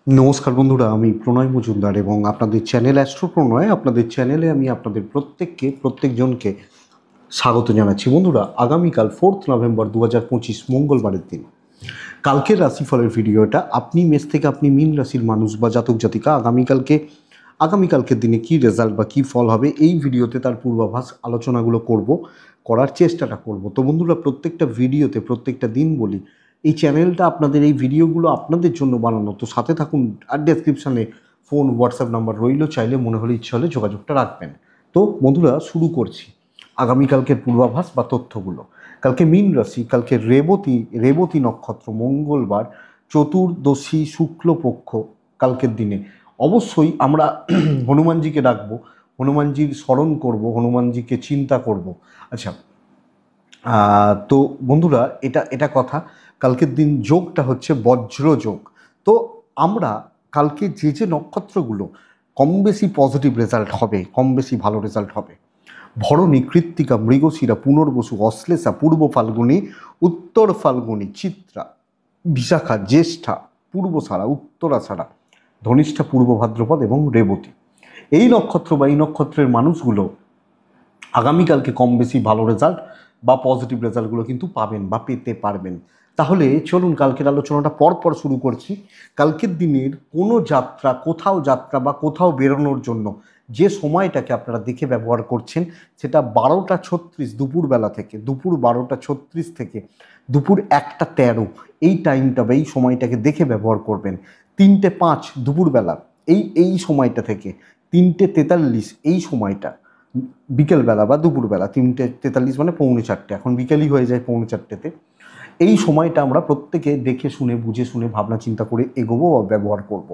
নমস্কার বন্ধুরা, আমি প্রণয় মজুমদার এবং আপনাদের চ্যানেল অ্যাস্ট্রো প্রণয়। আপনাদের চ্যানেলে আমি আপনাদের প্রত্যেকজনকে স্বাগত জানাচ্ছি। বন্ধুরা, আগামীকাল 4 নভেম্বর 2025 মঙ্গলবারের দিন কালকের রাশিফলের ভিডিওটা আপনি মেষ থেকে আপনি মীন রাশির মানুষ বা জাতক জাতিকা আগামীকালকের দিনে কি রেজাল্ট বা কি ফল হবে এই ভিডিওতে তার পূর্বাভাস আলোচনাগুলো করার চেষ্টাটা করব। তো বন্ধুরা, প্রত্যেকটা ভিডিওতে প্রত্যেকটা দিন বলি এই চ্যানেলটা আপনাদের, এই ভিডিওগুলো আপনাদের জন্য বানানো। তো সাথে থাকুন, আর ডেসক্রিপশানে ফোন হোয়াটসঅ্যাপ নাম্বার রইল, চাইলে মনে হলে ইচ্ছা হলে যোগাযোগটা রাখবেন। তো বন্ধুরা, শুরু করছি আগামীকালকের পূর্বাভাস বা তথ্যগুলো। কালকে মীন রাশি, কালকে রেবতী নক্ষত্র, মঙ্গলবার, চতুর্দশী শুক্লপক্ষ। কালকের দিনে অবশ্যই আমরা হনুমানজিকে ডাকবো, হনুমানজির স্মরণ করব, হনুমানজিকে চিন্তা করব। আচ্ছা, তো বন্ধুরা, এটা কথা। কালকের দিন যোগটা হচ্ছে বজ্রযোগ। তো আমরা কালকে যে নক্ষত্রগুলো কম বেশি পজিটিভ রেজাল্ট হবে, কম বেশি ভালো রেজাল্ট হবে: ভরণী, কৃত্তিকা, মৃগশিরা, পুনর্বসু, অশ্লেষা, পূর্ব ফাল্গুনী, উত্তর ফাল্গুনী, চিত্রা, বিশাখা, জ্যেষ্ঠা, পূর্বষাঢ়া, উত্তরাষাঢ়া, ধনিষ্ঠা, পূর্ব ভাদ্রপদ এবং রেবতী। এই নক্ষত্র বা এই নক্ষত্রের মানুষগুলো আগামীকালকে কম বেশি ভালো রেজাল্ট বা পজিটিভ রেজাল্টগুলো কিন্তু পাবেন বা পেতে পারবেন। তাহলে চলুন কালকের আলোচনাটা পরপর শুরু করছি। কালকের দিনের কোনো যাত্রা বা কোথাও বেরোনোর জন্য যে সময়টাকে আপনারা দেখে ব্যবহার করছেন, সেটা 12টা 36 দুপুরবেলা থেকে, দুপুর 12টা 36 থেকে দুপুর 1টা 13 এই টাইমটা বা এই সময়টাকে দেখে ব্যবহার করবেন। 3টে 5 দুপুরবেলা, এই সময়টা থেকে 3টে 43 এই সময়টা বিকেলবেলা বা দুপুরবেলা, 3টে 43 মানে 3:45, এখন বিকেলই হয়ে যায় 3:45-তে। এই সময়টা আমরা প্রত্যেকে দেখে শুনে বুঝে শুনে ভাবনা চিন্তা করে এগোবো বা ব্যবহার করব।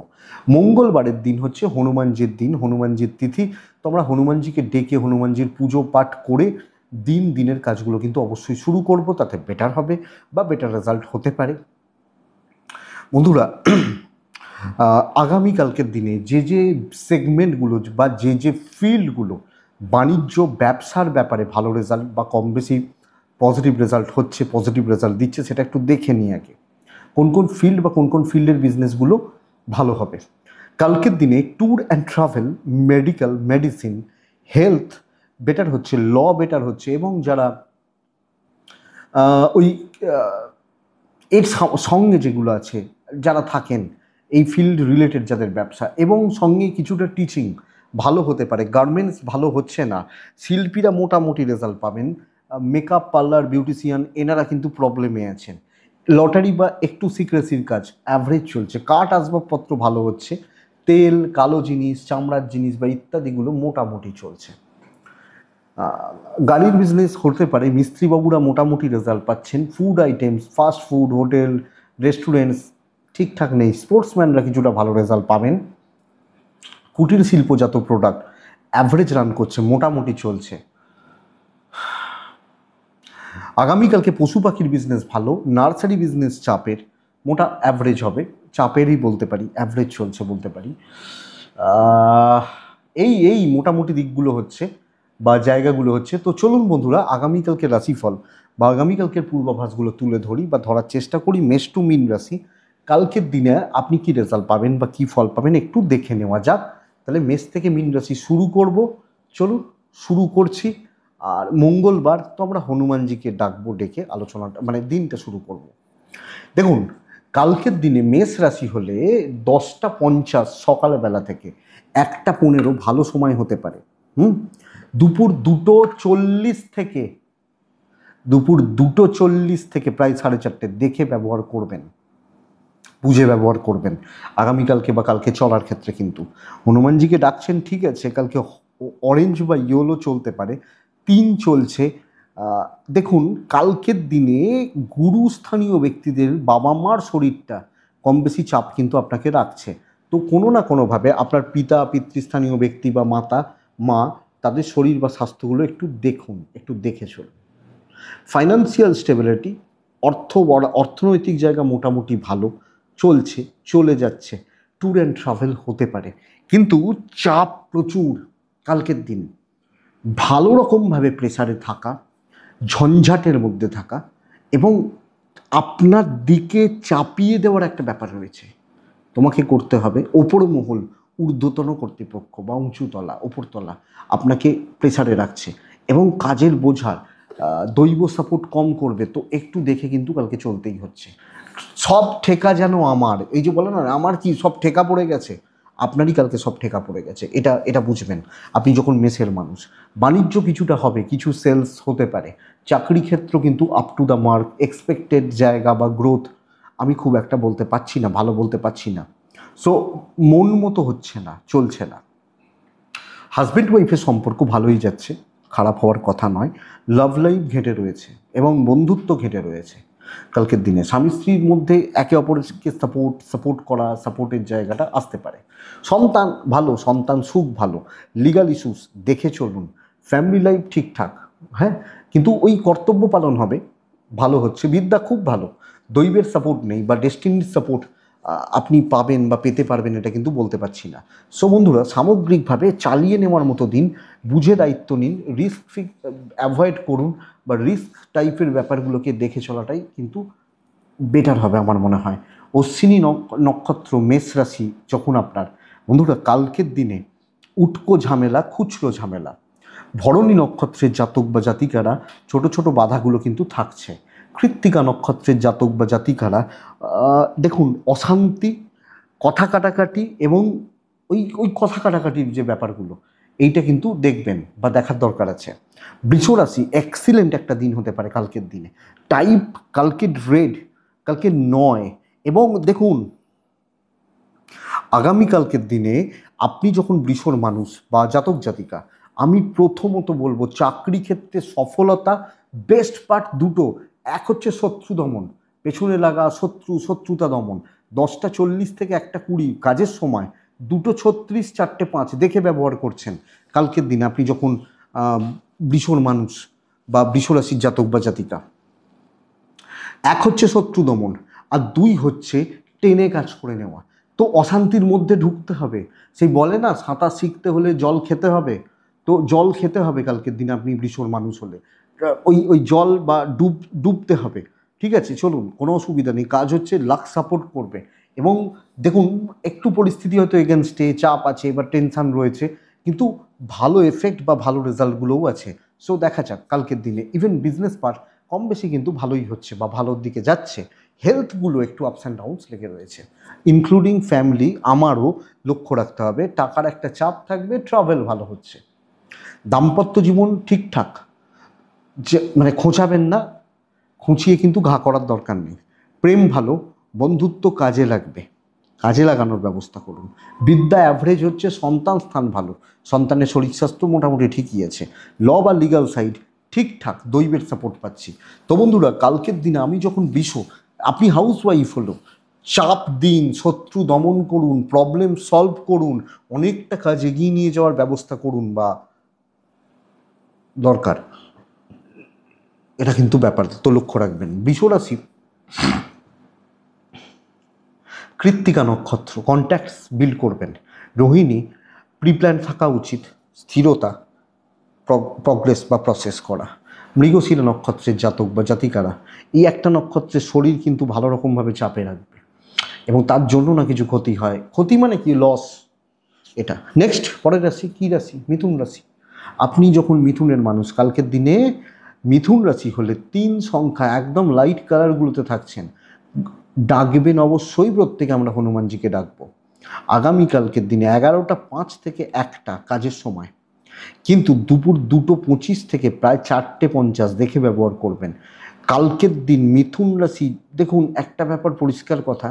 মঙ্গলবারের দিন হচ্ছে হনুমানজির দিন, হনুমানজির তিথি। তো আমরা হনুমানজিকে ডেকে হনুমানজির পুজো পাঠ করে দিনের কাজগুলো কিন্তু অবশ্যই শুরু করব, তাতে বেটার হবে বা বেটার রেজাল্ট হতে পারে। বন্ধুরা, আগামীকালকের দিনে যে সেগমেন্টগুলো বা যে ফিল্ডগুলো বাণিজ্য ব্যবসার ব্যাপারে ভালো রেজাল্ট বা কম বেশি পজিটিভ রেজাল্ট হচ্ছে, পজিটিভ রেজাল্ট দিচ্ছে, সেটা একটু দেখে নিই আগে। কোন ফিল্ড বা কোন ফিল্ডের বিজনেসগুলো ভালো হবে কালকের দিনে: tour and travel, medical, medicine, health better হচ্ছে, ল বেটার হচ্ছে, এবং যারা ওই এর সঙ্গে যেগুলো আছে, যারা থাকেন এই ফিল্ড রিলেটেড যাদের ব্যবসা, এবং সঙ্গে কিছুটা টিচিং ভালো হতে পারে। গার্মেন্টস ভালো হচ্ছে না, শিল্পীরা মোটামুটি রেজাল্ট পাবেন। মেকআপ পার্লার, বিউটিশিয়ান এনারা কিন্তু প্রবলেমে আছেন। লটারি বা একটু সিক্রেসির কাজ অ্যাভারেজ চলছে। কাঠ আসবাবপত্র ভালো হচ্ছে, তেল, কালো জিনিস, চামড়ার জিনিস বা ইত্যাদিগুলো মোটামুটি চলছে। গাড়ির বিজনেস হতে পারে, মিস্ত্রিবাবুরা মোটামুটি রেজাল্ট পাচ্ছেন। Food items, fast food, hotel, restaurants ঠিকঠাক নেই। স্পোর্টসম্যানরা কিছুটা ভালো রেজাল্ট পাবেন। কুটির শিল্পজাত প্রোডাক্ট অ্যাভারেজ রান করছে, মোটামুটি চলছে। আগামীকালকে পশু পাখির বিজনেস ভালো, নার্সারি বিজনেস চাপের, মোটা অ্যাভারেজ হবে, চাপেরই বলতে পারি, অ্যাভারেজ চলছে বলতে পারি। এই মোটামুটি দিকগুলো হচ্ছে বা জায়গাগুলো হচ্ছে। তো চলুন বন্ধুরা, আগামীকালকের রাশিফল বা আগামীকালকের পূর্বাভাসগুলো তুলে ধরি বা ধরার চেষ্টা করি। মেষ টু মীন রাশি কালকের দিনে আপনি কি রেজাল্ট পাবেন বা কি ফল পাবেন একটু দেখে নেওয়া যাক। তাহলে মেষ থেকে মীন রাশি শুরু করব। চলুন শুরু করছি। আর মঙ্গলবার তো আমরা হনুমানজিকে ডাকবো, ডেকে আলোচনাটা মানে দিনটা শুরু করব। দেখুন, কালকের দিনে মেষ রাশি হলে 10টা 50 সকালবেলা থেকে 1টা 15 ভালো সময় হতে পারে। দুপুর 2:40 থেকে প্রায় 4:30 দেখে ব্যবহার করবেন, বুঝে ব্যবহার করবেন আগামীকালকে বা কালকে চলার ক্ষেত্রে। কিন্তু হনুমানজিকে ডাকছেন, ঠিক আছে, কালকে অরেঞ্জ বা ইয়েলো চলতে পারে, 3 চলছে। দেখুন, কালকের দিনে গুরুস্থানীয় ব্যক্তিদের বাবা মার শরীরটা কম বেশি চাপ কিন্তু আপনাকে রাখছে। তো কোনো না কোনোভাবে আপনার পিতৃস্থানীয় ব্যক্তি বা মা তাদের শরীর বা স্বাস্থ্যগুলো একটু দেখুন, একটু দেখে চলুন। ফাইন্যান্সিয়াল স্টেবিলিটি, অর্থনৈতিক জায়গা মোটামুটি ভালো চলছে, চলে যাচ্ছে। ট্যুর অ্যান্ড ট্রাভেল হতে পারে, কিন্তু চাপ প্রচুর কালকের দিন। ভালো রকমভাবে প্রেসারে থাকা, ঝঞ্ঝাটের মধ্যে থাকা এবং আপনার দিকে চাপিয়ে দেওয়ার একটা ব্যাপার রয়েছে। তো তোমাকে করতে হবে ওপর মহল, ঊর্ধ্বতন কর্তৃপক্ষ বা উঁচুতলা ওপরতলা আপনাকে প্রেসারে রাখছে এবং কাজের বোঝা দৈব সাপোর্ট কম করবে, তো একটু দেখে কিন্তু কালকে চলতেই হচ্ছে। সব ঠেকা যেন আমার, এই যে বলে না আমার কি সব ঠেকা পড়ে গেছে, আপনারই কালকে সব ঠেকা পড়ে গেছে, এটা এটা বুঝবেন। আপনি যখন মেসের মানুষ, বাণিজ্য কিছুটা হবে, কিছু সেলস হতে পারে, চাকরি ক্ষেত্র কিন্তু up to the mark, expected জায়গা বা গ্রোথ আমি খুব একটা বলতে পারছি না, ভালো বলতে পারছি না। সো মন মতো হচ্ছে না, চলছে না। হাজব্যান্ড ওয়াইফের সম্পর্ক ভালোই যাচ্ছে, খারাপ হওয়ার কথা নয়। লাভ লাইফ ঘেঁটে রয়েছে এবং বন্ধুত্ব ঘেঁটে রয়েছে কালকের দিনে। স্বামী স্ত্রীর মধ্যে একে অপরকে সাপোর্ট করা, সাপোর্টের জায়গাটা আসতে পারে। সন্তান ভালো, সন্তান সুখ ভালো, লিগাল ইস্যুস দেখে চলুন, ফ্যামিলি লাইফ ঠিকঠাক, হ্যাঁ, কিন্তু ওই কর্তব্য পালন হবে, ভালো হচ্ছে, বিদ্যা খুব ভালো। দৈবের সাপোর্ট নেই বা ডেস্টিনির সাপোর্ট আপনি পাবেন বা পেতে পারবেন এটা কিন্তু বলতে পারছি না। সো বন্ধুরা, সামগ্রিকভাবে চালিয়ে নেওয়ার মতো দিন, বুঝে দায়িত্ব নিন, রিস্ক অ্যাভয়েড করুন বা রিস্ক টাইপের ব্যাপারগুলোকে দেখে চলাটাই কিন্তু বেটার হবে আমার মনে হয়। অশ্বিনী নক্ষত্র মেষ রাশি যখন আপনার, বন্ধুরা কালকের দিনে উটকো ঝামেলা, খুচরো ঝামেলা। ভরণী নক্ষত্রের জাতক বা জাতিকারা ছোট ছোট বাধাগুলো কিন্তু থাকছে। কৃত্তিকা নক্ষত্রের জাতক বা জাতিকারা দেখুন অশান্তি, কথা কাটাকাটি এবং ওই ওই কথা কাটাকাটির যে ব্যাপারগুলো, এইটা কিন্তু দেখবেন বা দেখার দরকার আছে। বৃষ রাশি এক্সিলেন্ট একটা দিন হতে পারে কালকের দিনে। টাইপ কালকে রেড, কালকে 9, এবং দেখুন আগামীকালকের দিনে আপনি যখন বৃষর মানুষ বা জাতক জাতিকা, আমি প্রথমত বলবো চাকরি ক্ষেত্রে সফলতা বেস্ট পার্ট দুটো। এক হচ্ছে শত্রু দমন, পেছনে লাগা শত্রুতা দমন। 10টা 40 থেকে 1টা 20 কাজের সময় 2টো 36 4টে 5 দেখে ব্যবহার করছেন কালকের দিনে আপনি যখন বৃষর মানুষ বা বৃষরাশির জাতক বা জাতিকা। এক হচ্ছে শত্রু দমন, আর 2 হচ্ছে টেনে কাজ করে নেওয়া। তো অশান্তির মধ্যে ঢুকতে হবে, সেই বলে না সাঁতার শিখতে হলে জল খেতে হবে, তো জল খেতে হবে কালকের দিনে আপনি বৃষর মানুষ হলে, ওই ওই জল বা ডুবতে হবে। ঠিক আছে, চলুন, কোনো অসুবিধা নেই। কাজ হচ্ছে লাক সাপোর্ট করবে এবং দেখুন একটু পরিস্থিতি হয়তো এগেনস্টে চাপ আছে বা টেনশন রয়েছে, কিন্তু ভালো এফেক্ট বা ভালো রেজাল্টগুলোও আছে। সো দেখা যাক কালকের দিনে ইভেন বিজনেস পার্ট কম বেশি কিন্তু ভালোই হচ্ছে বা ভালোর দিকে যাচ্ছে। হেলথগুলো একটু আপস অ্যান্ড ডাউনস লেগে রয়েছে, ইনক্লুডিং ফ্যামিলি। আমারও লক্ষ্য রাখতে হবে, টাকার একটা চাপ থাকবে, ট্রাভেল ভালো হচ্ছে। দাম্পত্য জীবন ঠিকঠাক, যে মানে খোঁচাবেন না, খুঁচিয়ে কিন্তু ঘা করার দরকার নেই। প্রেম ভালো, বন্ধুত্ব কাজে লাগবে, কাজে লাগানোর ব্যবস্থা করুন। বিদ্যা অ্যাভারেজ হচ্ছে, সন্তান স্থান ভালো, সন্তানের শরীর স্বাস্থ্য মোটামুটি ঠিকই আছে। ল বা লিগাল সাইড ঠিকঠাক, দৈবের সাপোর্ট পাচ্ছি। তো বন্ধুরা কালকের দিনে আমি যখন আপনি হাউস ওয়াইফ হলো, চাপ দিন, শত্রু দমন করুন, প্রবলেম সলভ করুন, অনেকটা কাজ এগিয়ে নিয়ে যাওয়ার ব্যবস্থা করুন বা দরকার, এটা কিন্তু ব্যাপার তো লক্ষ্য রাখবেন। বৃষ রাশি কৃত্তিকা নক্ষত্র কন্ট্যাক্টস বিল্ড করবেন। রোহিণী প্রিপ্ল্যান থাকা উচিত, স্থিরতা, প্রগ্রেস বা প্রসেস করা। মৃগশিরা নক্ষত্রের জাতক বা জাতিকারা, এই একটা নক্ষত্রের শরীর কিন্তু ভালো রকমভাবে চাপে রাখবে এবং তার জন্য না কিছু ক্ষতি হয়, ক্ষতি মানে কি লস। এটা নেক্সট পরের রাশি কী রাশি? মিথুন রাশি। আপনি যখন মিথুনের মানুষ, কালকের দিনে মিথুন রাশি হলে 3 সংখ্যা একদম লাইট কালারগুলোতে থাকছেন, ডাকবেন অবশ্যই, প্রত্যেকে আমরা হনুমানজিকে ডাকবো। আগামীকালকের দিনে 11টা 5 থেকে 1টা কাজের সময়, কিন্তু দুপুর 2টো 25 থেকে প্রায় 4টে 50 দেখে ব্যবহার করবেন কালকের দিন। মিথুন রাশি দেখুন একটা ব্যাপার পরিষ্কার কথা,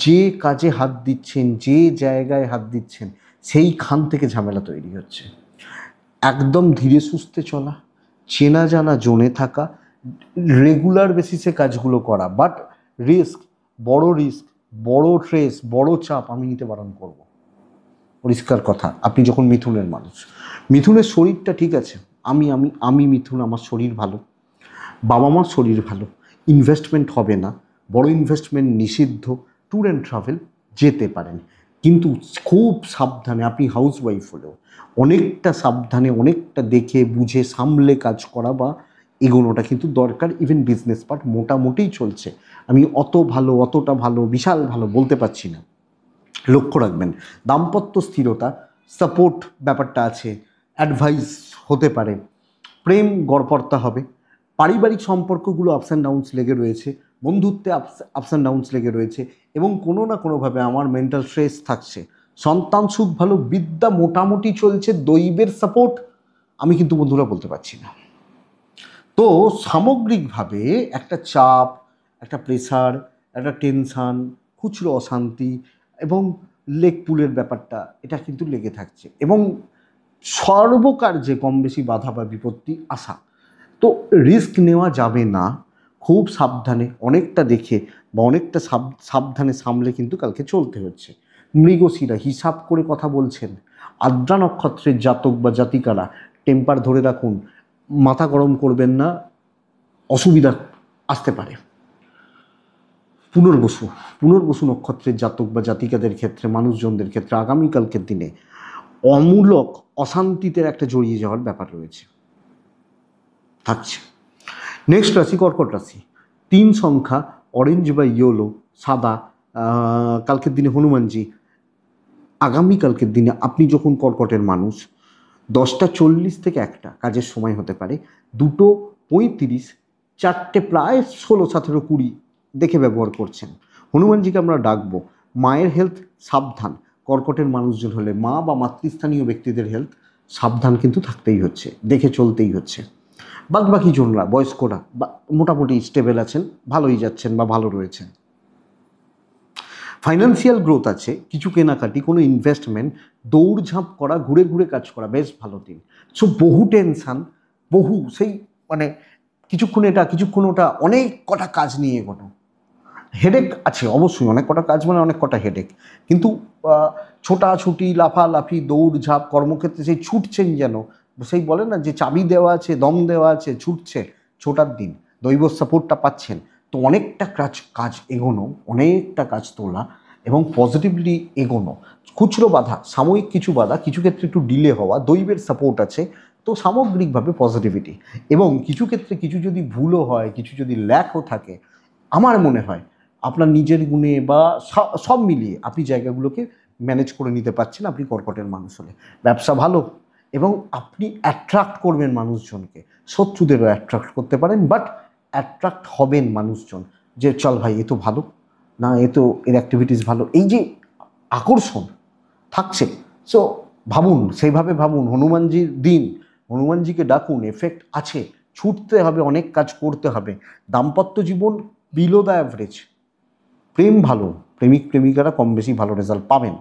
যে কাজে হাত দিচ্ছেন, যে জায়গায় হাত দিচ্ছেন, সেইখান থেকে ঝামেলা তৈরি হচ্ছে। একদম ধীরে সুস্থে চলা, চেনা জানা জোনে থাকা, রেগুলার বেসিসে কাজগুলো করা, বাট রিস্ক, বড় ট্রেস, বড় চাপ আমি নিতে বারণ করব। পরিষ্কার কথা, আপনি যখন মিথুনের মানুষ, মিথুনের শরীরটা ঠিক আছে, আমি আমি আমি মিথুন, আমার শরীর ভালো, বাবা মার শরীর ভালো, ইনভেস্টমেন্ট হবে না, বড় ইনভেস্টমেন্ট নিষিদ্ধ, ট্যুর অ্যান্ড ট্রাভেল যেতে পারেন, কিন্তু খুব সাবধানে। আপনি হাউস ওয়াইফ হলেও অনেকটা সাবধানে, অনেকটা দেখে বুঝে সামলে কাজ করা বা এগোনোটা কিন্তু দরকার। ইভেন বিজনেস পার্ট মোটামুটিই চলছে, আমি অতটা ভালো বিশাল ভালো বলতে পারছি না, লক্ষ্য রাখবেন। দাম্পত্য স্থিরতা, সাপোর্ট ব্যাপারটা আছে, অ্যাডভাইস হতে পারে, প্রেম গড়পড়তা হবে, পারিবারিক সম্পর্কগুলো আপস অ্যান্ড ডাউনস লেগে রয়েছে, বন্ধুত্বে আপস অ্যান্ড ডাউনস লেগে রয়েছে, এবং কোনো না কোনোভাবে আমার মেন্টাল স্ট্রেস থাকছে। সন্তান সুখ ভালো, বিদ্যা মোটামুটি চলছে, দৈবের সাপোর্ট আমি কিন্তু বন্ধুরা বলতে পারছি না। তো সামগ্রিকভাবে একটা চাপ, একটা প্রেসার, একটা টেনশান, খুচরো অশান্তি এবং লেগ পুলের ব্যাপারটা এটা কিন্তু লেগে থাকছে, এবং সর্বকার্যে কম বেশি বাধা বা বিপত্তি আসা। তো রিস্ক নেওয়া যাবে না, খুব সাবধানে, অনেকটা দেখে বা অনেকটা সাবধানে সামলে কিন্তু কালকে চলতে হচ্ছে। মৃগশিরা হিসাব করে কথা বলছেন, আদ্রা নক্ষত্রের জাতক বা জাতিকারা টেম্পার ধরে রাখুন, মাথা গরম করবেন না, অসুবিধা আসতে পারে। পুনর্বসু নক্ষত্রের জাতক বা জাতিকাদের ক্ষেত্রে, মানুষজনদের ক্ষেত্রে আগামীকালকের দিনে অমূলক অশান্তিতে একটা জড়িয়ে যাওয়ার ব্যাপার রয়েছে, থাকছে। নেক্সট রাশি কর্কট রাশি। 3 সংখ্যা, অরেঞ্জ বা ইয়েলো, সাদা। কালকের দিনে হনুমানজি। আগামীকালকের দিনে আপনি যখন কর্কটের মানুষ, 10:40 থেকে 1টা কাজের সময় হতে পারে, 2:35, 4টে প্রায় 16, 17, 20 দেখে ব্যবহার করছেন। হনুমানজিকে আমরা ডাকবো। মায়ের হেলথ সাবধান, কর্কটের মানুষজন হলে মা বা মাতৃস্থানীয় ব্যক্তিদের হেলথ সাবধান কিন্তু থাকতেই হচ্ছে, দেখে চলতেই হচ্ছে। বাকি জনরা, বয়স্করা বা মোটামুটি স্টেবল আছেন, ভালোই যাচ্ছেন বা ভালো রয়েছেন। ফাইন্যান্সিয়াল গ্রোথ আছে, কিছু কেনাকাটি, কোনো ইনভেস্টমেন্ট, দৌড়ঝাঁপ করা, ঘুরে ঘুরে কাজ করা, বেশ ভালো দিন। সো বহু টেনশান, সেই মানে কিছুক্ষণ এটা কিছুক্ষণ ওটা, অনেক কটা কাজ নিয়ে এগোনো, হেডেক আছে অবশ্যই, অনেক কটা কাজ মানে অনেক কটা হেডেক, কিন্তু ছোটাছুটি, লাফালাফি, দৌড়ঝাঁপ, কর্মক্ষেত্রে সেই ছুটছেন যেন, সেই বলে না যে চাবি দেওয়া আছে, দম দেওয়া আছে, ছুটছে, ছোটার দিন, দৈব সাপোর্টটা পাচ্ছেন। তো অনেকটা কাজ এগোনো, অনেকটা কাজ তোলা এবং পজিটিভলি এগোনো। খুচরো বাধা, সাময়িক কিছু বাধা, কিছু ক্ষেত্রে একটু ডিলে হওয়া, দৈবের সাপোর্ট আছে। তো সামগ্রিকভাবে পজিটিভিটি, এবং কিছু ক্ষেত্রে কিছু যদি ভুলও হয়, কিছু যদি ল্যাকও থাকে, আমার মনে হয় আপনার নিজের গুণে বা সব মিলিয়ে আপনি জায়গাগুলোকে ম্যানেজ করে নিতে পারছেন, আপনি কর্কটের মানুষ হলে। ব্যবসা ভালো, এবং আপনি অ্যাট্রাক্ট করবেন মানুষজনকে, শত্রুদেরও অ্যাট্রাক্ট করতে পারেন, বাট অ্যাট্রাক্ট হবেন মানুষজন, যে চল ভাই এ তো ভালো, না এ তো এর অ্যাক্টিভিটিস ভালো, এই যে আকর্ষণ থাকছে। সো ভাবুন, সেইভাবে ভাবুন, হনুমানজির দিন, হনুমানজিকে ডাকুন, এফেক্ট আছে, ছুটতে হবে, অনেক কাজ করতে হবে। দাম্পত্য জীবন বিলো দ্য অ্যাভারেজ, প্রেম ভালো, প্রেমিক প্রেমিকারা কম বেশি ভালো রেজাল্ট পাবেন।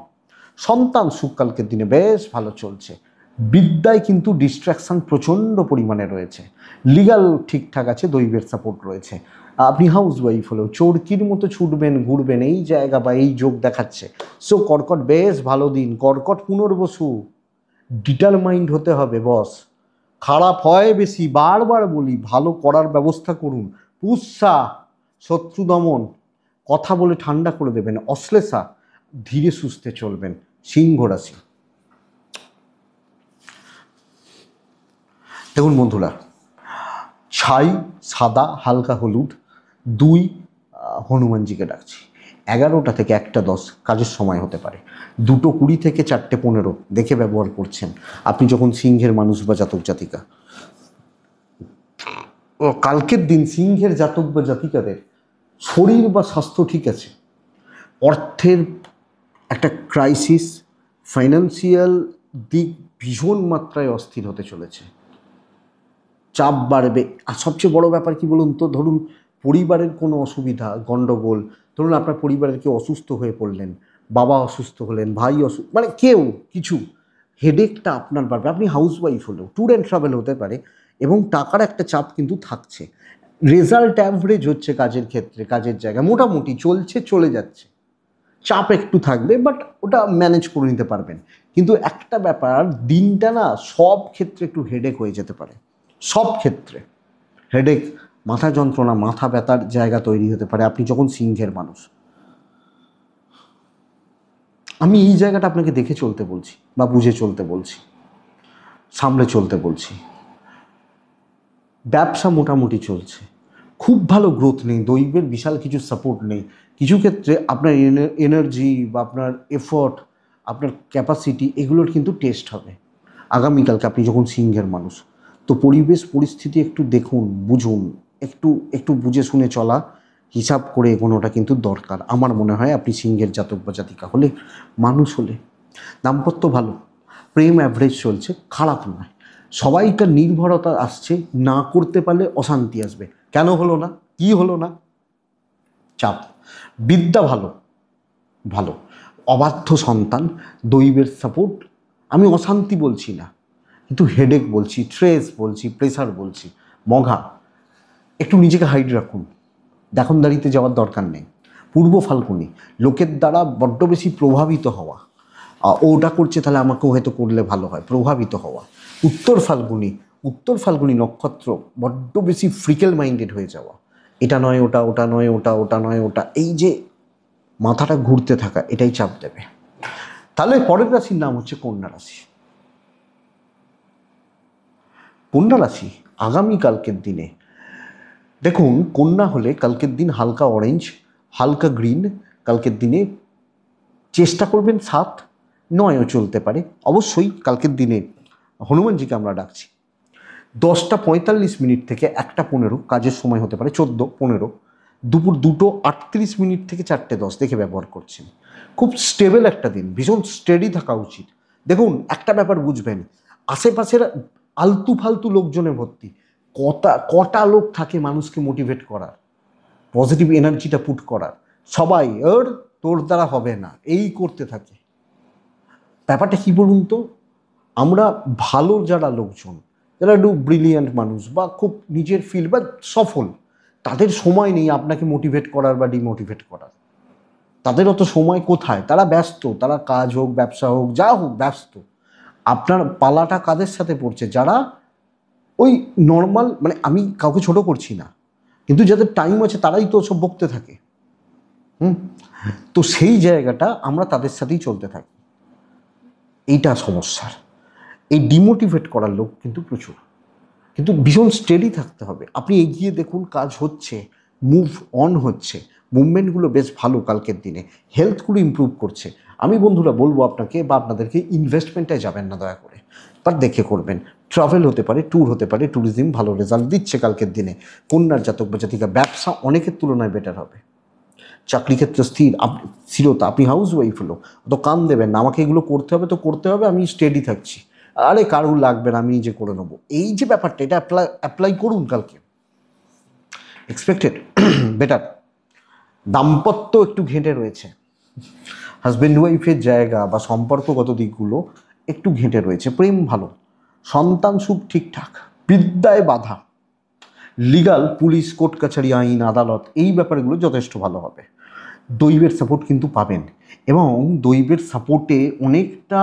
সন্তান সুখ কালকের দিনে বেশ ভালো চলছে। বিদ্যায় কিন্তু ডিস্ট্র্যাকশন প্রচণ্ড পরিমাণে রয়েছে। লিগাল ঠিকঠাক আছে, দৈবের সাপোর্ট রয়েছে। আপনি হাউস ওয়াইফ হলেও চোরকির মতো ছুটবেন, ঘুরবেন, এই জায়গা বা এই যোগ দেখাচ্ছে। সো কর্কট বেশ ভালো দিন। কর্কট পুনর্বসু, ডিটারমাইন্ড হতে হবে বস। খারাপ হয় বেশি, বারবার বলি, ভালো করার ব্যবস্থা করুন। পুষ্যা, শত্রু দমন, কথা বলে ঠান্ডা করে দেবেন। অশ্লেষা, ধীরে সুস্থে চলবেন। সিংহ রাশি। দেখুন বন্ধুরা, ছাই, সাদা, হালকা হলুদ, 2 হনুমানজিকে ডাকছি। 11টা থেকে 1টা 10 কাজের সময় হতে পারে, 2:20 থেকে 4টে 15 দেখে ব্যবহার করছেন আপনি যখন সিংহের মানুষ বা জাতক জাতিকা। কালকের দিন সিংহের জাতক বা জাতিকাদের শরীর বা স্বাস্থ্য ঠিক আছে, অর্থের একটা ক্রাইসিস, ফাইন্যান্সিয়াল দিক ভীষণ মাত্রায় অস্থির হতে চলেছে, চাপ বাড়বে। আর সবচেয়ে বড় ব্যাপার কি বলুন তো, ধরুন পরিবারের কোনো অসুবিধা, গণ্ডগোল, ধরুন আপনার পরিবারের কেউ অসুস্থ হয়ে পড়লেন, বাবা অসুস্থ হলেন, ভাই অসুস্থ, মানে কেউ কিছু, হেডেকটা আপনার বাড়বে। আপনি হাউস ওয়াইফ হলেও ট্যুর অ্যান্ড ট্রাভেল হতে পারে, এবং টাকার একটা চাপ কিন্তু থাকছে। রেজাল্ট অ্যাভারেজ হচ্ছে কাজের ক্ষেত্রে, কাজের জায়গায় মোটামুটি চলছে, চলে যাচ্ছে। চাপ একটু থাকবে, বাট ওটা ম্যানেজ করে নিতে পারবেন। কিন্তু একটা ব্যাপার, দিনটা না সব ক্ষেত্রে একটু হেডেক হয়ে যেতে পারে, সব ক্ষেত্রে হেডেক, মাথা যন্ত্রণা, মাথা ব্যথার জায়গা তৈরি হতে পারে আপনি যখন সিংহের মানুষ। আমি এই জায়গাটা আপনাকে দেখে চলতে বলছি বা বুঝে চলতে বলছি, সামলে চলতে বলছি। ব্যবসা মোটামুটি চলছে, খুব ভালো গ্রোথ নেই, দৈবের বিশাল কিছু সাপোর্ট নেই, কিছু ক্ষেত্রে আপনার এনার্জি বা আপনার এফোর্ট, আপনার ক্যাপাসিটি এগুলোর কিন্তু টেস্ট হবে আগামীকালকে আপনি যখন সিংহের মানুষ। তো পরিবেশ পরিস্থিতি একটু দেখুন, বুঝুন, একটু একটু বুঝে শুনে চলা, হিসাব করে এগোনোটা কিন্তু দরকার আমার মনে হয়। আপনি সিংহের জাতক বা জাতিকা হলে, মানুষ হলে দাম্পত্য ভালো, প্রেম অ্যাভারেজ চলছে, খারাপ নয়। সবাইকার নির্ভরতা আসছে, না করতে পারলে অশান্তি আসবে। কেন হলো না, কি হলো না, চাপ। বিদ্যা ভালো, ভালো। অবাধ্য সন্তান, দৈবের সাপোর্ট। আমি অশান্তি বলছি না, কিন্তু হেডেক বলছি, স্ট্রেস বলছি, প্রেশার বলছি। মঘা, একটু নিজেকে হাইড রাখুন, দেখনদারিতে যাওয়ার দরকার নেই। পূর্ব ফাল্গুনি, লোকের দ্বারা বড্ড বেশি প্রভাবিত হওয়া, ওটা করছে তাহলে আমাকেও হয়তো করলে ভালো হয়, প্রভাবিত হওয়া। উত্তর ফাল্গুনি, উত্তর ফাল্গুনি নক্ষত্র, বড্ড বেশি ফ্রিকেল মাইন্ডেড হয়ে যাওয়া, এটা নয় ওটা, ওটা নয় ওটা, ওটা নয় ওটা, এই যে মাথাটা ঘুরতে থাকা, এটাই চাপ দেবে। তাহলে পরের রাশির নাম হচ্ছে কন্যা রাশি। কন্যা রাশি আগামীকালকের দিনে দেখুন, কন্যা হলে কালকের দিন হালকা অরেঞ্জ, হালকা গ্রিন। কালকের দিনে চেষ্টা করবেন 7, 9ও চলতে পারে। অবশ্যই কালকের দিনে হনুমানজিকে আমরা ডাকছি। 10:45 থেকে 1:15 কাজের সময় হতে পারে, 14:15। দুপুর 2:38 থেকে 4:10 দেখে ব্যবহার করছেন। খুব স্টেবল একটা দিন, ভীষণ স্টেডি থাকা উচিত। দেখুন, একটা ব্যাপার বুঝবেন, আশেপাশের আলতু ফালতু লোকজনে ভর্তি। কটা লোক থাকে মানুষকে মোটিভেট করার, পজিটিভ এনার্জিটা পুট করার। সবাই তোর দ্বারা হবে না এই করতে থাকে। ব্যাপারটা কি বলুন তো, আমরা ভালো যারা লোকজন, যারা একটু ব্রিলিয়ান্ট মানুষ বা খুব নিজের ফিল্ড বা সফল, তাদের সময় নেই আপনাকে মোটিভেট করার বা ডিমোটিভেট করার। তাদের অত সময় কোথায়, তারা ব্যস্ত, তারা কাজ হোক, ব্যবসা হোক, যা হোক, ব্যস্ত। আপনার পালাটা কাদের সাথে পড়ছে, যারা ওই নর্মাল, মানে আমি কাউকে ছোট করছি না, কিন্তু যাদের টাইম আছে তারাই তো সব বকতে থাকে। তো সেই জায়গাটা আমরা তাদের সাথেই চলতে থাকি, এইটা সমস্যার। এই ডিমোটিভেট করার লোক কিন্তু প্রচুর, কিন্তু ভীষণ স্টেডি থাকতে হবে। আপনি এগিয়ে দেখুন, কাজ হচ্ছে, মুভ অন হচ্ছে, মুভমেন্টগুলো বেশ ভালো কালকের দিনে, হেলথগুলো ইমপ্রুভ করছে। আমি বন্ধুরা বলবো আপনাকে বা আপনাদেরকে, ইনভেস্টমেন্টে যাবেন না দয়া করে, বাট দেখে করবেন। ট্রাভেল হতে পারে, ট্যুর হতে পারে, ট্যুরিজম ভালো রেজাল্ট দিচ্ছে কালকের দিনে। কন্যার জাতক বা জাতিকা, ব্যবসা অনেকের তুলনায় বেটার হবে। চাকরি ক্ষেত্রে স্থিরতা। আপনি হাউস ওয়াইফ হলো, তো কান দেবেন না, আমাকে এগুলো করতে হবে তো করতে হবে, আমি স্টেডি থাকছি, আরে কারুর লাগবে না, আমি নিজে করে নেবো। এই যে ব্যাপারটা, এটা অ্যাপ্লাই করুন কালকে, এক্সপেক্টেড বেটার। দাম্পত্য একটু ঘেঁটে রয়েছে, হাজব্যান্ড ওয়াইফের জায়গা বা সম্পর্কগত দিকগুলো একটু ঘেঁটে রয়েছে। প্রেম ভালো, সন্তান সুখ ঠিকঠাক, বিদ্যায় বাধা, লিগাল, পুলিশ, কোর্ট কাছারি, আইন, আদালত, এই ব্যাপারগুলো যথেষ্ট ভালো হবে। দৈবের সাপোর্ট কিন্তু পাবেন, এবং দৈবের সাপোর্টে অনেকটা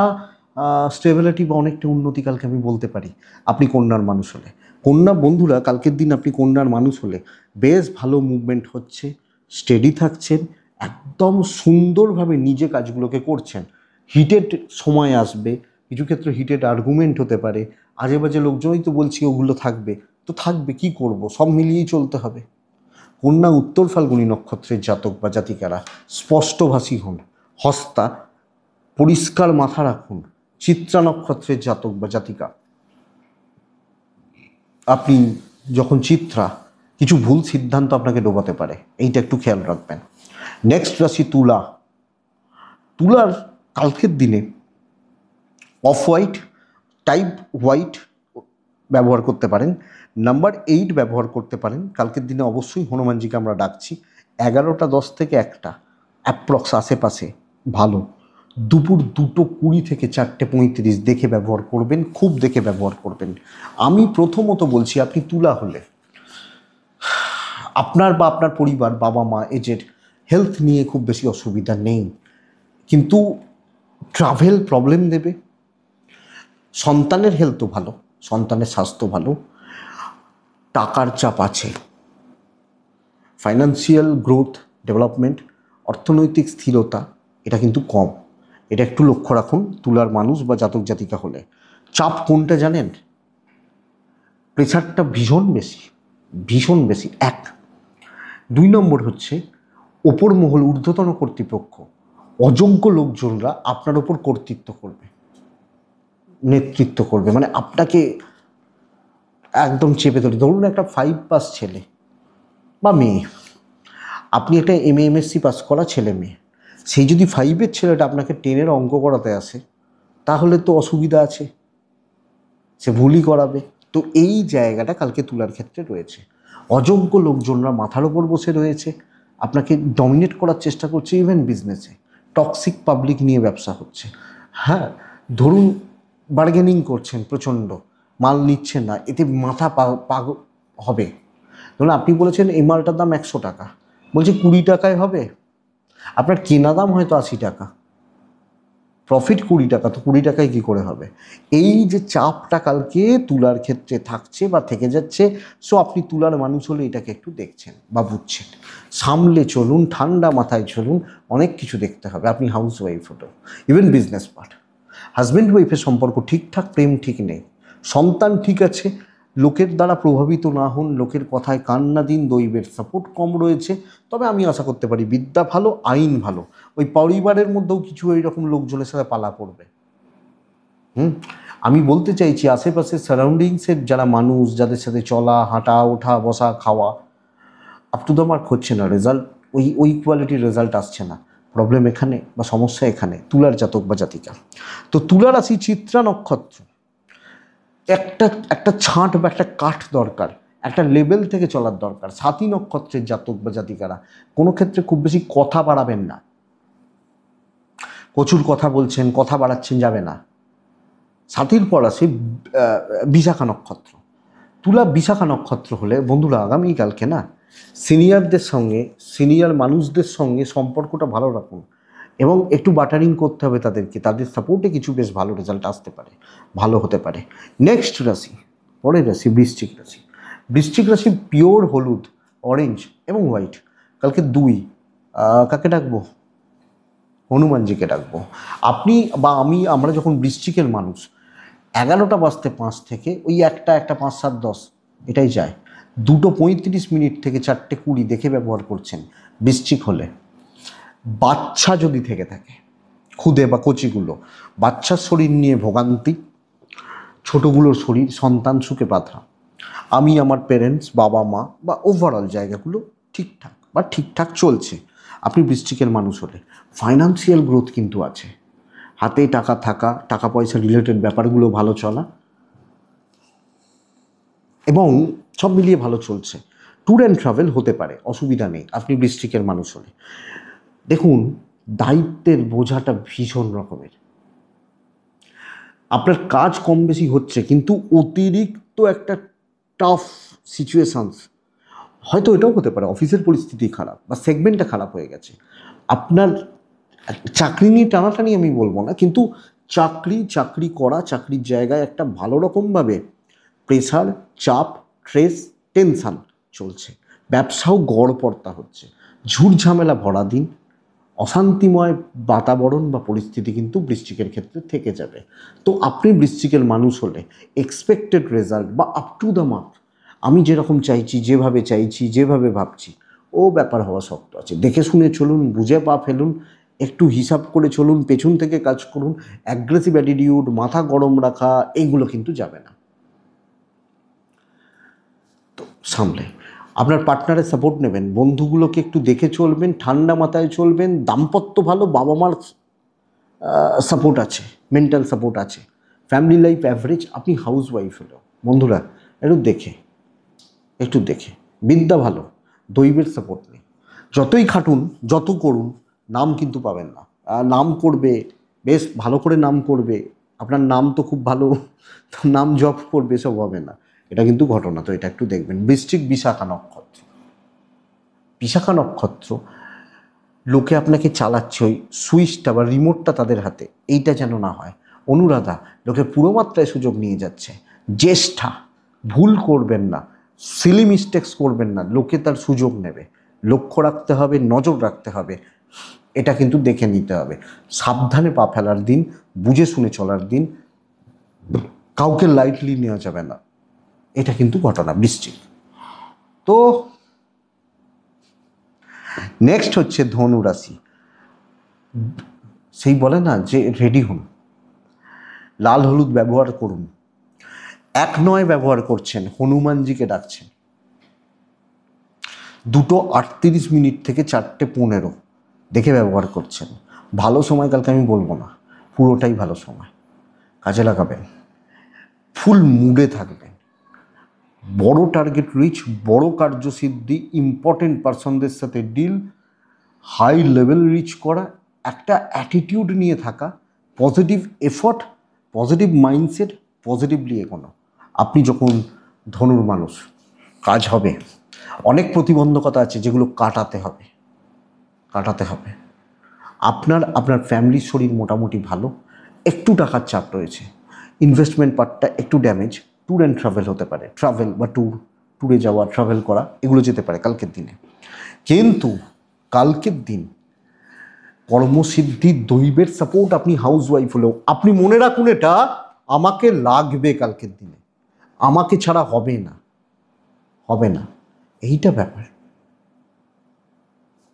স্টেবিলিটি বা অনেকটা উন্নতি কালকে আমি বলতে পারি। আপনি কন্যার মানুষ হলে, কন্যা বন্ধুরা কালকের দিন আপনি কন্যার মানুষ হলে বেশ ভালো মুভমেন্ট হচ্ছে, স্টেডি থাকছেন, একদম সুন্দরভাবে নিজে কাজগুলোকে করছেন। হিটেড সময় আসবে, কিছু ক্ষেত্রে হিটেড আর্গুমেন্ট হতে পারে, আজে বাজে লোকজনই তো বলছি ওগুলো থাকবে, তো থাকবে, কি করব, সব মিলিয়েই চলতে হবে। কন্যা উত্তর ফাল্গুনী নক্ষত্রের জাতক বা জাতিকারা স্পষ্টভাষী হন, হস্তা, পরিষ্কার মাথা রাখুন। চিত্রা নক্ষত্রের জাতক বা জাতিকা, আপনি যখন চিত্রা, কিছু ভুল সিদ্ধান্ত আপনাকে ডোবাতে পারে, এইটা একটু খেয়াল রাখবেন। নেক্সট রাশি তুলা। তুলার কালকের দিনে অফ হোয়াইট, টাইপ হোয়াইট ব্যবহার করতে পারেন, নাম্বার 8 ব্যবহার করতে পারেন। কালকের দিনে অবশ্যই হনুমানজিকে আমরা ডাকছি। 11:10 থেকে 1টা অ্যাপ্রক্স আশেপাশে ভালো। দুপুর 2:20 থেকে 4:35 দেখে ব্যবহার করবেন, খুব দেখে ব্যবহার করবেন। আমি প্রথমত বলছি, আপনি তুলা হলে আপনার বা আপনার পরিবার, বাবা মা, এজের হেলথ নিয়ে খুব বেশি অসুবিধা নেই, কিন্তু ট্রাভেল প্রবলেম দেবে। সন্তানের হেলথও ভালো, সন্তানের স্বাস্থ্য ভালো, টাকার চাপ আছে, ফাইন্যান্সিয়াল গ্রোথ, ডেভেলপমেন্ট, অর্থনৈতিক স্থিরতা এটা কিন্তু কম। এটা একটু লক্ষ্য রাখুন তুলার মানুষ বা জাতক জাতিকা হলে। চাপ কোনটা জানেন, প্রেশারটা ভীষণ বেশি, ভীষণ বেশি। 1, 2 নম্বর হচ্ছে ওপর মহল, ঊর্ধ্বতন কর্তৃপক্ষ, অযোগ্য লোকজনরা আপনার ওপর কর্তৃত্ব করবে, নেতৃত্ব করবে, মানে আপনাকে একদম চেপে ধরে। ধরুন একটা 5 পাস ছেলে বা মেয়ে, আপনি একটা MSc পাস করা ছেলে মেয়ে, সেই যদি 5-এর ছেলেটা আপনাকে 10-এর অঙ্ক করাতে আসে, তাহলে তো অসুবিধা আছে, সে ভুলই করাবে। তো এই জায়গাটা কালকে তুলার ক্ষেত্রে রয়েছে। অযোগ্য লোকজনরা মাথার ওপর বসে রয়েছে, আপনাকে ডমিনেট করার চেষ্টা করছে, ইভেন বিজনেসে টক্সিক পাবলিক নিয়ে ব্যবসা হচ্ছে। হ্যাঁ, ধরুন বার্গেনিং করছেন প্রচণ্ড, মাল নিচ্ছেন না, এতে মাথা পাগ হবে। ধরুন আপনি বলেছেন এই মালটার দাম 100 টাকা, বলছে 20 টাকায় হবে, আপনার কেনা দাম হয়তো 80 টাকা, প্রফিট 20 টাকা, তো 20 টাকায় কী করে হবে? এই যে চাপটা কালকে তুলার ক্ষেত্রে থাকছে বা থেকে যাচ্ছে। সো আপনি তুলার মানুষ হলে এটাকে একটু দেখছেন বা বুঝছেন, সামলে চলুন, ঠান্ডা মাথায় চলুন, অনেক কিছু দেখতে হবে। আপনি হাউস ওয়াইফ হতো, ইভেন বিজনেস পার্ট, হাজব্যান্ড ওয়াইফের সম্পর্ক ঠিকঠাক, প্রেম ঠিক নেই, সন্তান ঠিক আছে, লোকের দ্বারা প্রভাবিত না হন, লোকের কথায় কান না দিন, দৈবের সাপোর্ট কম রয়েছে। তবে আমি আশা করতে পারি বিদ্যা ভালো, আইন ভালো, ওই পরিবারের মধ্যেও কিছু এইরকম লোকজনের সাথে পালা পড়বে। আমি বলতে চাইছি আশেপাশের সারাউন্ডিংসের যারা মানুষ, যাদের সাথে চলা, হাঁটা, ওঠা, বসা, খাওয়া আপ টু দ্য মার্ক হচ্ছে না, রেজাল্ট ওই কোয়ালিটির রেজাল্ট আসছে না। প্রবলেম এখানে বা সমস্যা এখানে, তুলার জাতক বা জাতিকা। তো তুলা রাশি, চিত্রা নক্ষত্র, একটা একটা ছাঁট বা একটা কাঠ দরকার, একটা লেভেল থেকে চলার দরকার। সাতী নক্ষত্রের জাতক বা জাতিকারা কোনো ক্ষেত্রে খুব বেশি কথা বাড়াবেন না, প্রচুর কথা বলছেন, কথা বাড়াচ্ছেন, যাবে না। সাথীর পর আসে বিশাখা নক্ষত্র। তুলা বিশাখা নক্ষত্র হলে বন্ধুরা আগামীকালকে না, সিনিয়রদের সঙ্গে, সিনিয়র মানুষদের সঙ্গে সম্পর্কটা ভালো রাখুন এবং একটু বাটারিং করতে হবে তাদেরকে, তাদের সাপোর্টে কিছু বেশ ভালো রেজাল্ট আসতে পারে, ভালো হতে পারে। নেক্সট রাশি, পরের রাশি বৃশ্চিক রাশি। বৃশ্চিক রাশি পিওর হলুদ, অরেঞ্জ এবং হোয়াইট। কালকে 2, কাকে ডাকবো? হনুমানজিকে ডাকবো। আপনি বা আমরা যখন বৃশ্চিকের মানুষ, 11টা বাজতে 5 থেকে ওই একটা 5, 7, 10 এটাই যায়। 2:35 থেকে 4:20 দেখে ব্যবহার করছেন। বৃশ্চিক হলে বাচ্চা যদি থেকে থাকে, খুদে বা কচিগুলো, বাচ্চার শরীর নিয়ে ভোগান্তি, ছোটোগুলোর শরীর, সন্তান সুখে বাঁধা, আমি আমার পেরেন্টস, বাবা মা বা ওভারঅল জায়গাগুলো ঠিকঠাক চলছে। আপনি বৃশ্চিকের মানুষ হলে ফাইন্যান্সিয়াল গ্রোথ কিন্তু আছে, হাতে টাকা থাকা, টাকা পয়সা রিলেটেড ব্যাপারগুলো ভালো চলা এবং সব মিলিয়ে ভালো চলছে। ট্যুর অ্যান্ড ট্রাভেল হতে পারে, অসুবিধা নেই আপনি বৃশ্চিকের মানুষ হলে। দেখুন, দায়িত্বের বোঝাটা ভীষণ রকমের, আপনার কাজ কম বেশি হচ্ছে, কিন্তু অতিরিক্ত একটা টাফ সিচুয়েশানস, হয়তো এটাও হতে পারে অফিসের পরিস্থিতি খারাপ বা সেগমেন্টটা খারাপ হয়ে গেছে। আপনার চাকরি নিয়ে টানাটানি আমি বলবো না, কিন্তু চাকরি করা, চাকরির জায়গায় একটা ভালো রকমভাবে প্রেশার, চাপ, স্ট্রেস, টেনশান চলছে। ব্যবসাও গড়পড়তা হচ্ছে, ঝুট ঝামেলা ভরা দিন, অশান্তিময় বাতাবরণ বা পরিস্থিতি কিন্তু বৃশ্চিকের ক্ষেত্রে থেকে যাবে। তো আপনি বৃশ্চিকের মানুষ হলে এক্সপেক্টেড রেজাল্ট বা আপ টু দ্য মার্ক, আমি যেরকম চাইছি, যেভাবে চাইছি, যেভাবে ভাবছি, ও ব্যাপার হওয়া শক্ত আছে। দেখে শুনে চলুন, বুঝে পা ফেলুন, একটু হিসাব করে চলুন, পেছন থেকে কাজ করুন। অ্যাগ্রেসিভ অ্যাটিটিউড, মাথা গরম রাখা, এইগুলো কিন্তু যাবে না। তো সামলে আপনার পার্টনারের সাপোর্ট নেবেন, বন্ধুগুলোকে একটু দেখে চলবেন, ঠান্ডা মাথায় চলবেন। দাম্পত্য ভালো, বাবা মার সাপোর্ট আছে, মেন্টাল সাপোর্ট আছে। Family life average. আপনি হাউস ওয়াইফ হলো বন্ধুরা একটু দেখে, বিদ্যা ভালো, দৈবের সাপোর্ট নেই, যতই খাটুন, যত করুন, নাম কিন্তু পাবেন না। নাম করবে, বেশ ভালো করে নাম করবে, আপনার নাম তো খুব ভালো, তো নাম জপ করবে, সব হবে না, এটা কিন্তু ঘটনা। তো এটা একটু দেখবেন। বৃশ্চিক বিশাখা নক্ষত্র, বিশাখা নক্ষত্র, লোকে আপনাকে চালাচ্ছে, ওই সুইচটা বা রিমোটটা তাদের হাতে, এইটা যেন না হয়। অনুরাধা, লোকে পুরো মাত্রায় সুযোগ নিয়ে যাচ্ছে। জ্যেষ্ঠা, ভুল করবেন না, সিলি মিস্টেক্স করবেন না, লোকে তার সুযোগ নেবে, লক্ষ্য রাখতে হবে, নজর রাখতে হবে, এটা কিন্তু দেখে নিতে হবে। সাবধানে পা ফেলার দিন, বুঝে শুনে চলার দিন, কাউকে লাইটলি নেওয়া যাবে না, এটা কিন্তু ঘটনা বৃশ্চিক। তো নেক্সট হচ্ছে ধনু রাশি। সেই বলে না যে রেডি হন, লাল হলুদ ব্যবহার করুন। 1 ব্যবহার করছেন, হনুমানজিকে ডাকছেন। 2:38 থেকে 4:15 দেখে ব্যবহার করছেন। ভালো সময়কালকে আমি বলবো না, পুরোটাই ভালো সময়, কাজে লাগাবেন। ফুল মুডে থাকবেন। বড় টার্গেট রিচ, বড় কার্যসিদ্ধি, ইম্পর্টেন্ট পার্সনদের সাথে ডিল, হাই লেভেল রিচ করা, একটা অ্যাটিটিউড নিয়ে থাকা, positive effort, positive mindset, positively এগোনো। আপনি যখন ধনুর মানুষ, কাজ হবে। অনেক প্রতিবন্ধকতা আছে যেগুলো কাটাতে হবে। আপনার ফ্যামিলির শরীর মোটামুটি ভালো, একটু টাকার চাপ রয়েছে, ইনভেস্টমেন্ট পার্টটা একটু ড্যামেজ, ট্যুর অ্যান্ড ট্রাভেল হতে পারে, ট্রাভেল বা ট্যুরে যাওয়া, ট্রাভেল করা, এগুলো যেতে পারে কালকের দিনে। কিন্তু কালকের দিন কর্মসিদ্ধি, দৈবের সাপোর্ট, আপনি হাউস ওয়াইফ হলেও আপনি মনে রাখুন এটা আমাকে লাগবে কালকের দিনে, আমাকে ছাড়া হবে না, এইটা ব্যাপার,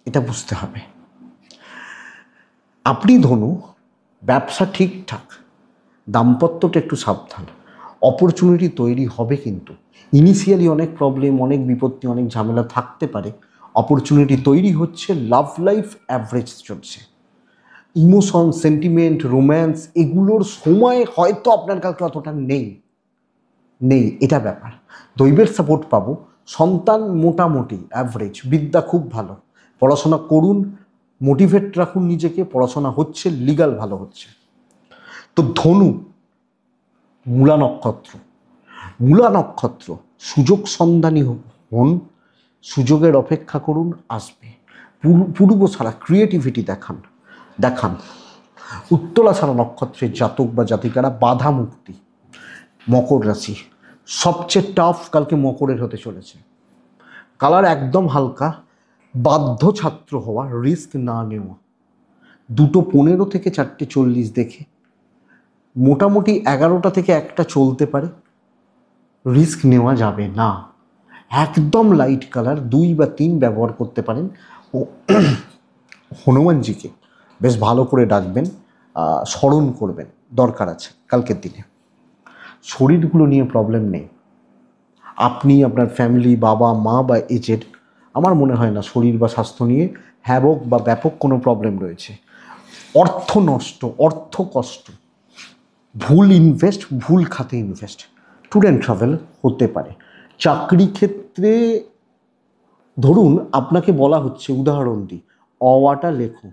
এটা বুঝতে হবে। আপনি ধনু, ব্যবসা ঠিকঠাক, দাম্পত্যটা একটু সাবধান, অপরচুনিটি তৈরি হবে, কিন্তু ইনিশিয়ালি অনেক প্রবলেম, অনেক বিপত্তি, অনেক ঝামেলা থাকতে পারে। অপরচুনিটি তৈরি হচ্ছে, লাভ লাইফ অ্যাভারেজ চলছে। ইমোশন, সেন্টিমেন্ট, রোম্যান্স, এগুলোর সময় হয়তো আপনার কাছে অতটা নেই, এটা ব্যাপার। দৈবের সাপোর্ট পাবো, সন্তান মোটামুটি অ্যাভারেজ, বিদ্যা খুব ভালো, পড়াশোনা করুন, মোটিভেট রাখুন নিজেকে, পড়াশোনা হচ্ছে, লিগাল ভালো হচ্ছে। তো ধনু, মূলা নক্ষত্র, সুযোগ সন্ধানী হন, সুযোগের অপেক্ষা করুন, আসবে। পূর্ব ছাড়া ক্রিয়েটিভিটি দেখান। উত্তরা ছাড়া নক্ষত্রের জাতক বা জাতিকারা বাধা মুক্তি। মকর রাশি, সবচেয়ে টাফ কালকে মকরের হতে চলেছে। কালার একদম হালকা, বাধ্য ছাত্র হওয়া, রিস্ক না নেওয়া। 2:15 থেকে 4:40 দেখে মোটামুটি 11টা থেকে 1টা চলতে পারে, রিস্ক নেওয়া যাবে না। একদম লাইট কালার 2 বা 3 ব্যবহার করতে পারেন। ও হনুমানজিকে বেশ ভালো করে ডাকবেন, স্মরণ করবেন, দরকার আছে কালকের দিনে। শরীরগুলো নিয়ে প্রবলেম নেই, আপনি, আপনার ফ্যামিলি, বাবা মা বা এজেড, আমার মনে হয় না শরীর বা স্বাস্থ্য নিয়ে হ্যাবক বা ব্যাপক কোনো প্রবলেম রয়েছে। অর্থ নষ্ট, অর্থ কষ্ট, ভুল ইনভেস্ট, ভুল খাতে ইনভেস্ট, ট্যুর অ্যান্ড ট্রাভেল হতে পারে। চাকরি ক্ষেত্রে ধরুন আপনাকে বলা হচ্ছে, উদাহরণ দিই, অটা লেখো,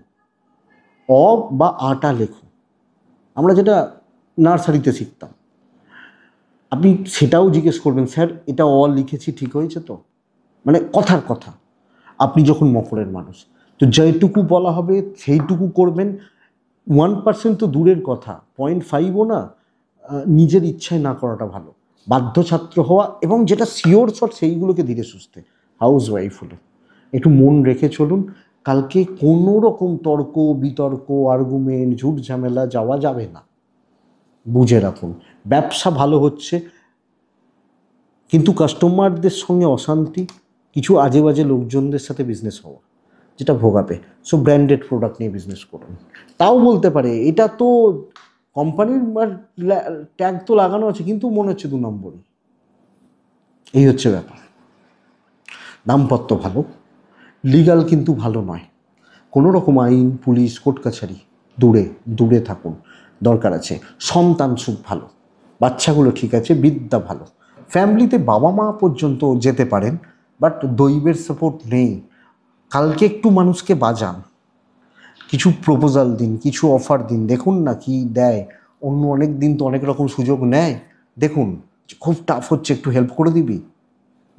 অ বা আটা লেখো, আমরা যেটা নার্সারিতে শিখতাম। আপনি সেটাও জিজ্ঞেস করবেন, স্যার এটা অ লিখেছি ঠিক হয়েছে তো? মানে কথার কথা। আপনি যখন মকরের মানুষ, তো যেটুকু বলা হবে সেইটুকু করবেন। 1% তো দূরের কথা, 0.5ও না, নিজের ইচ্ছায় না করাটা ভালো। বাধ্য ছাত্র হওয়া এবং যেটা শিওর শট সেইগুলোকে ধীরে সুস্থে, হাউস ওয়াইফ হলে একটু মন রেখে চলুন। কালকে কোনো রকম তর্ক বিতর্ক, আর্গুমেন্ট, ঝুট ঝামেলা যাওয়া যাবে না, বুঝে রাখুন। ব্যবসা ভালো হচ্ছে, কিন্তু কাস্টমারদের সঙ্গে অশান্তি, কিছু আজে বাজে লোকজনদের সাথে বিজনেস হওয়া, যেটা ভোগাবে। সো ব্র্যান্ডেড প্রোডাক্ট নিয়ে বিজনেস করুন। তাও বলতে পারে এটা তো কোম্পানির ট্যাগ তো লাগানো আছে, কিন্তু মনে হচ্ছে 2 নম্বরই। এই হচ্ছে ব্যাপার। দাম্পত্য ভালো, লিগাল কিন্তু ভালো নয়। কোনো রকম আইন, পুলিশ, কোর্ট কাছারি দূরে থাকুন, দরকার আছে। সন্তান সুখ ভালো, বাচ্চাগুলো ঠিক আছে, বিদ্যা ভালো, ফ্যামিলিতে বাবা মা পর্যন্ত যেতে পারেন, বাট দৈবের সাপোর্ট নেই। কালকে একটু মানুষকে বাজান, কিছু প্রপোজাল দিন, কিছু অফার দিন, দেখুন না কি দেয়। অনেক দিন তো অনেক রকম সুযোগ নেয়, দেখুন খুব টাফ হচ্ছে, একটু হেল্প করে দিবি,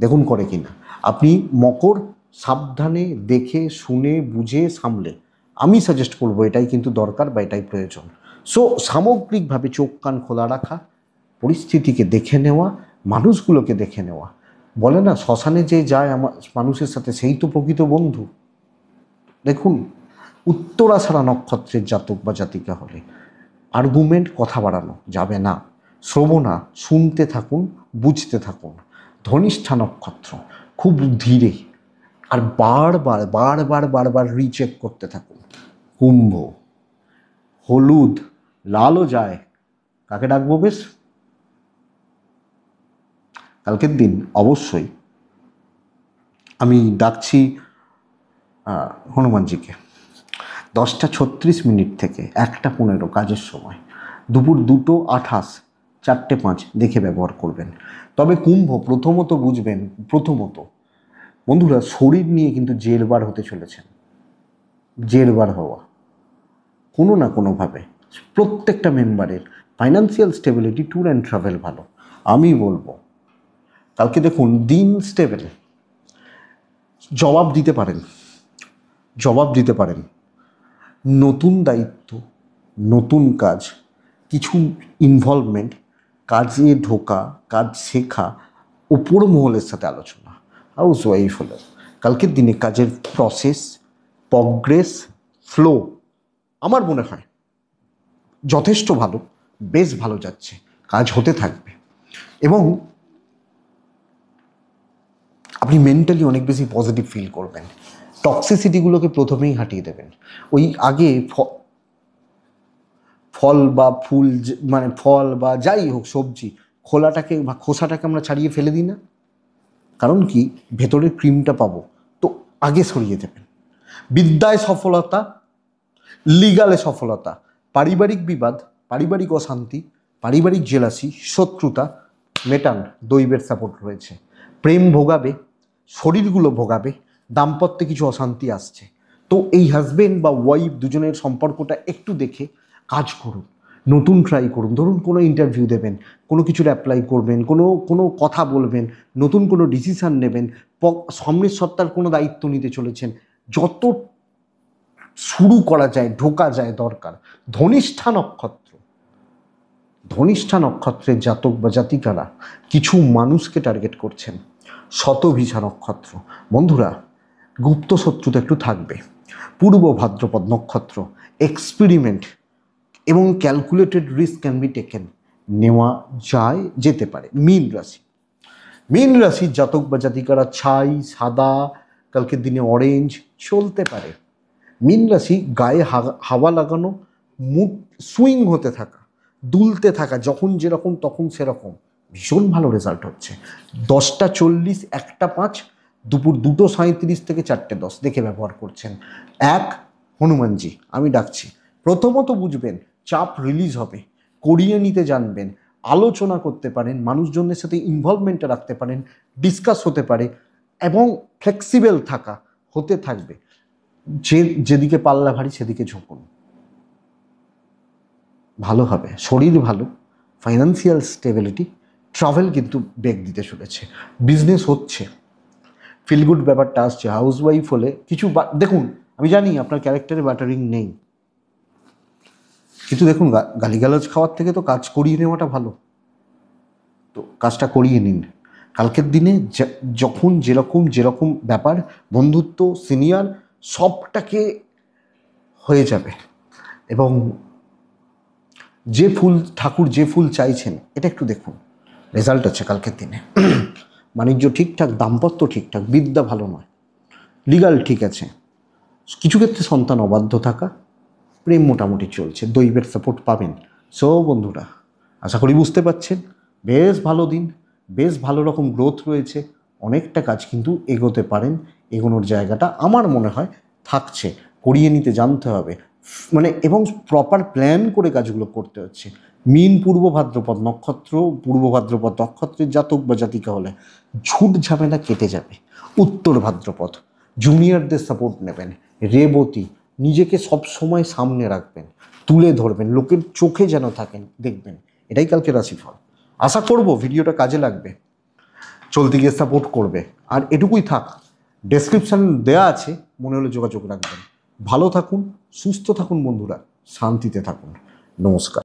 দেখুন করে কিনা। আপনি মকর, সাবধানে দেখে শুনে বুঝে সামলে, আমি সাজেস্ট করবো এটাই কিন্তু দরকার বা এটাই প্রয়োজন। সো সামগ্রিকভাবে চোখ কান খোলা রাখা, পরিস্থিতিকে দেখে নেওয়া, মানুষগুলোকে দেখে নেওয়া। বলে না শ্মশানে যে যায় আমার মানুষের সাথে, সেই তো প্রকৃত বন্ধু। দেখুন, উত্তরা ছাড়া নক্ষত্রের জাতক বা জাতিকা হলে আর্গুমেন্ট, কথা বাড়ানো যাবে না। শ্রবণা, শুনতে থাকুন, বুঝতে থাকুন। ধনিষ্ঠা নক্ষত্র খুব ধীরে, আর বারবার বারবার বারবার রিচেক করতে থাকুন। কুম্ভ, হলুদ লালও যায়, কাকে ডাকবো বেশ? কালকের দিন অবশ্যই আমি ডাকছি হনুমানজিকে। 10:36 থেকে 1:15 কাজের সময়, দুপুর 2:28, 4:05 দেখে ব্যবহার করবেন। তবে কুম্ভ প্রথমত বুঝবেন, প্রথমত বন্ধুরা, শরীর নিয়ে কিন্তু জেরবার হতে চলেছেন। জেরবার হওয়া কোনো না কোনোভাবে প্রত্যেকটা মেম্বারের financial stability, tour and travel ভালো। আমি বলবো কালকে দেখুন দিন স্টেবল, জবাব দিতে পারেন। নতুন দায়িত্ব, নতুন কাজ, কিছু ইনভলভমেন্ট, কাজে ঢোকা, কাজ শেখা, ওপর মহলের সাথে আলোচনা। হাউস ওয়াইফ হলো কালকের দিনে কাজের প্রসেস, প্রগ্রেস, ফ্লো আমার মনে হয় যথেষ্ট ভালো, বেশ ভালো যাচ্ছে, কাজ হতে থাকবে। এবং আপনি মেন্টালি অনেক বেশি পজিটিভ ফিল করবেন। টক্সিসিটিগুলোকে প্রথমেই হাঁটিয়ে দেবেন। ওই আগে ফল বা ফুল, মানে ফল বা যাই হোক সবজি, খোলাটাকে বা খোসাটাকে আমরা ছাড়িয়ে ফেলে দিই না, কারণ কি ভেতরের ক্রিমটা পাবো, তো আগে সরিয়ে দেবেন। বিদ্যায় সফলতা, লিগালে সফলতা, পারিবারিক বিবাদ, পারিবারিক অশান্তি, পারিবারিক জেলাসি, শত্রুতা মেটান, দৈবের সাপোর্ট রয়েছে। প্রেম ভোগাবে, শরীরগুলো ভোগাবে, দাম্পত্যে কিছু অশান্তি আসছে, তো এই হাজবেন্ড বা ওয়াইফ দুজনের সম্পর্কটা একটু দেখে কাজ করুন, নতুন ট্রাই করুন। ধরুন কোনো ইন্টারভিউ দেবেন, কোনো কিছুর অ্যাপ্লাই করবেন, কোনো কথা বলবেন, নতুন কোনো ডিসিশান নেবেন, সামনের সত্তার কোনো দায়িত্ব নিতে চলেছেন, যত শুরু করা যায়, ঢোকা যায় দরকার। ধনিষ্ঠা নক্ষত্রের জাতক বা জাতিকারা কিছু মানুষকে টার্গেট করছেন। শতভিষা নক্ষত্র বন্ধুরা, গুপ্ত শত্রুতা একটু থাকবে। পূর্ব ভাদ্রপদ নক্ষত্র, এক্সপেরিমেন্ট এবং calculated risk can be taken, নেওয়া যেতে পারে। মীন রাশির জাতক বা জাতিকারা ছাই, সাদা, কালকের দিনে অরেঞ্জ চলতে পারে। মীন রাশি গায়ে হাওয়া লাগানো, মুড সুইং হতে থাকা, দুলতে থাকা, যখন যেরকম তখন সেরকম, ভীষণ ভালো রেজাল্ট হচ্ছে। 10:40, 1:05, দুপুর 2:37 থেকে 4:10 দেখে ব্যবহার করছেন। হনুমানজি আমি ডাকছি। প্রথমত বুঝবেন চাপ রিলিজ হবে, করিয়ে নিতে জানবেন, আলোচনা করতে পারেন, মানুষজনের সাথে ইনভলভমেন্টটা রাখতে পারেন, ডিসকাস হতে পারে এবং ফ্লেক্সিবল থাকা হতে থাকবে। যেদিকে পাল্লা ভারী সেদিকে ঝুঁকুন, ভালো হবে। শরীর ভালো, ফাইন্যান্সিয়াল স্টেবিলিটি, ট্রাভেল কিন্তু বেগ দিতে চলেছে, বিজনেস হচ্ছে, ফিল গুড ব্যাপারটা আসছে। হাউস ওয়াইফ হলে কিছু দেখুন, আমি জানি আপনার ক্যারেক্টারে ব্যাটারিং নেই, কিন্তু দেখুন গালিগালাজ খাওয়ার থেকে তো কাজ করিয়ে নেওয়াটা ভালো, তো কাজটা করিয়ে নিন। কালকের দিনে যখন যেরকম ব্যাপার, বন্ধুত্ব, সিনিয়র সবটাকে হয়ে যাবে। এবং ঠাকুর যে ফুল চাইছেন এটা একটু দেখুন, রেজাল্ট আছে কালকের দিনে। বাণিজ্য ঠিকঠাক, দাম্পত্য ঠিকঠাক, বিদ্যা ভালো নয়, লিগাল ঠিক আছে, কিছু ক্ষেত্রে সন্তান অবাধ্য থাকা, প্রেম মোটামুটি চলছে, দৈবের সাপোর্ট পাবেন। সো বন্ধুরা, আশা করি বুঝতে পারছেন, বেশ ভালো দিন, বেশ ভালো রকম গ্রোথ রয়েছে, অনেকটা কাজ কিন্তু এগোতে পারেন। এগোনোর জায়গাটা আমার মনে হয় থাকছে, করিয়ে নিতে জানতে হবে, মানে এবং প্রপার প্ল্যান করে কাজগুলো করতে হচ্ছে। মীন পূর্ব ভাদ্রপদ নক্ষত্রের জাতক বা জাতিকা হলে ঝুট ঝামেলা কেটে যাবে। উত্তর ভাদ্রপদ জুনিয়রদের সাপোর্ট নেবেন। রেবতী নিজেকে সব সময় সামনে রাখবেন, তুলে ধরবেন, লোকের চোখে যেন থাকেন, দেখবেন। এটাই কালকে রাশিফল। আশা করব ভিডিওটা কাজে লাগবে, চলতে গিয়ে সাপোর্ট করবে। আর এটুকুই থাক, ডেসক্রিপশান দেয়া আছে, মনে হলে যোগাযোগ রাখবেন। ভালো থাকুন, সুস্থ থাকুন বন্ধুরা, শান্তিতে থাকুন। নমস্কার।